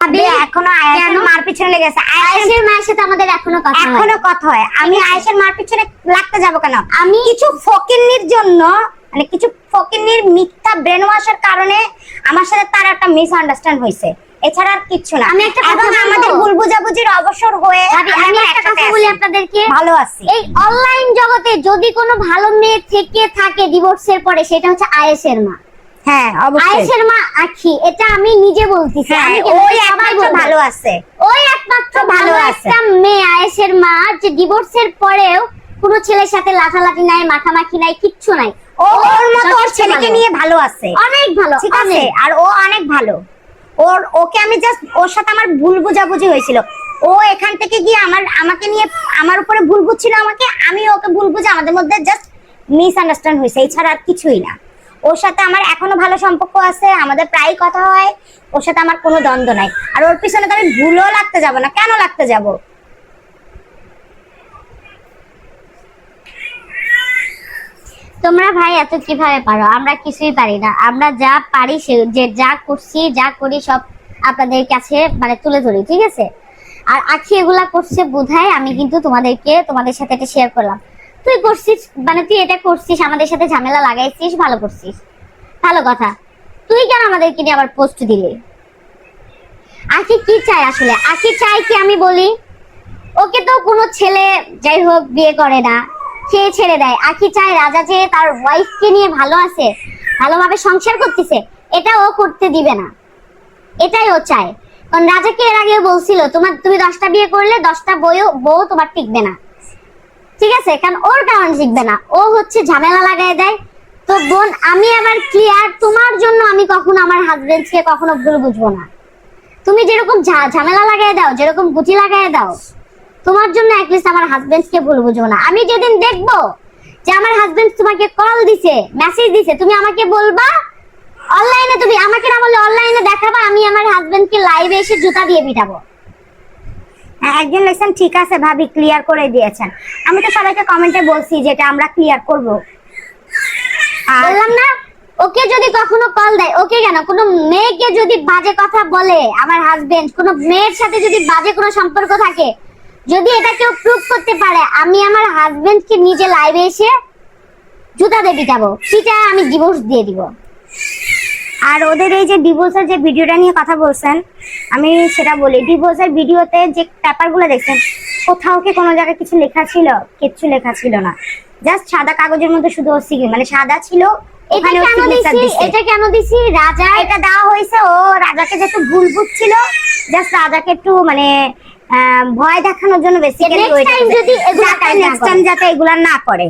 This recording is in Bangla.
এখনো আয়েশের মার পিছনে লেগেছে। আয়েশের মায়ের সাথে আমাদের এখনো কথা হয়। আমি আয়েশের মার পিছনে লাগতে যাব কেন? আমি কিছু ফকিন্নির জন্য, মানে কিছু ফকিন্নির মিথ্যা ব্রেন ওয়াশের কারণে আমার সাথে তার একটা মিসআন্ডারস্ট্যান্ড হয়েছে, এছাড়া আর কিছু না। আমি একটা কথা আমাদের ভুল বুঝাবুঝির অবসর হয়ে আমি একটা কথা বলি আপনাদেরকে, ভালো আছি। এই অনলাইন জগতে যদি কোনো ভালো মেয়ে থেকে থাকে ডিভোর্সের পরে, সেটা হচ্ছে আয়েশের মা। হ্যাঁ অবশ্যই আয়েশের মা আখি, এটা আমি নিজে বলতেছি। আমি ওই একমাত্র ভালো আছে, ওই একমাত্র ভালো একটা মেয়ে আয়েশের মা, যে ডিভোর্সের পরেও কোনো ছেলের সাথে লাফালাফি নাই, মাখামাখি নাই, কিচ্ছু নাই। ওর মতো ওর ছেলেকে নিয়ে ভালো আছে, অনেক ভালো, ঠিক আছে। আর ও অনেক ভালো। ওকে আমি জাস্ট, ওর সাথে আমার ভুল বুঝাবুঝি হয়েছিল। ও এখান থেকে গিয়ে আমাকে নিয়ে আমার উপরে ভুল বুঝছিল, আমি ওকে ভুল বুঝে আমাদের মধ্যে জাস্ট মিসআন্ডারস্ট্যান্ড হয়েছে, এছাড়া আর কিছুই না। ওর সাথে আমার এখনো ভালো সম্পর্ক আছে, আমাদের প্রায় কথা হয়, ওর সাথে আমার কোনো দ্বন্দ্ব নাই। আর ওর পিছনে তো আমি ভুলও লাগতে যাব না, কেন লাগতে যাব? তোমরা ভাই এত কিভাবে পারো? আমরা কিছুই পারি না। আমরা যা পারি যে যা করছি, যা করি সব আপনাদের কাছে মানে তুলে ধরি, ঠিক আছে? আর আখি এগুলা করছে বোধহয়, আমি কিন্তু তোমাদের সাথে এটা শেয়ার করলাম। তুই করছিস, মানে তুই এটা করছিস, আমাদের সাথে ঝামেলা লাগাইছিস, ভালো করছিস, ভালো কথা। তুই কেন আমাদেরকে নিয়ে আবার পোস্ট দিলি? আখি কি চাই আসলে? আখি চাই কি আমি বলি, ওকে তো কোনো ছেলে যাই হোক বিয়ে করে না, সে ছেড়ে দেয়। আখি চায় রাজা যে তার ওয়াইফকে নিয়ে ভালো আছে, ভালোভাবে সংসার করতেছে, এটা ও করতে দিবে না, এটাই ও চায়। কারণ রাজাকে এর আগে বলছিল তুমি 10টা বিয়ে করলে 10টা বউ তোমার টিকবে না, ঠিক আছে? কারণ ওর কারণে টিকবে না, ও হচ্ছে ঝামেলা লাগাই দেয়। তো বোন, আমি আবার ক্লিয়ার, তোমার জন্য আমি কখনো আমার হাজবেন্ডকে কখনো ভুল বুঝবো না। তুমি যেরকম ঝামেলা লাগাই দাও, যেরকম গুটি লাগাই দাও, তোমার জন্য অ্যাটলিস্ট আমার হাজবেন্ডকে ভুল বুঝবো না। আমি যেদিন দেখবো যে আমার হাজবেন্ড তোমাকে কল দিছে, মেসেজ দিছে, তুমি আমাকে বলবা অনলাইনে, তুমি আমাকে না বললে অনলাইনে দেখাবা, আমি আমার হাজবেন্ডকে লাইভে এসে জুতা দিয়ে পিটাবো। একজন লেখছেন ঠিক আছে ভাবি, ক্লিয়ার করে দিয়েছেন। আমি তো সবাইকে কমেন্টে বলছি যেটা আমরা ক্লিয়ার করব। বললাম না, ওকে যদি কখনো কল দেয়, ওকে কেন, কোনো মেয়েকে যদি বাজে কথা বলে আমার হাজবেন্ড, কোনো মেয়ের সাথে যদি বাজে কোনো সম্পর্ক থাকে, যদি এটা কেউ প্রুফ করতে পারে, আমি আমার হাজবেন্ডকে নিজে লাইভে এসে জুতা দিয়ে পিটাবো, সেটা আমি ডিভোর্স দিয়ে দিব। আর ওদের এই যে ডিভোর্সের যে ভিডিওটা নিয়ে কথা বলছেন, আমি সেটা বলি, ডিভোর্সের ভিডিওতে যে পেপারগুলো দেখছেন, কোথাও কি কোনো জায়গায় কিছু লেখা ছিল? কিচ্ছু লেখা ছিল না, জাস্ট সাদা কাগজের মধ্যে শুধু মানে সাদা ছিল। এটা কেন দিছি? রাজা এটা দেওয়া হয়েছে, ও রাজাকে যেহেতু ভুল বুঝছিল, জাস্ট রাজাকে একটু মানে ভয় দেখানোর জন্য বেসিক্যালি, নেক্সট টাইম যাতে এগুলা না করে।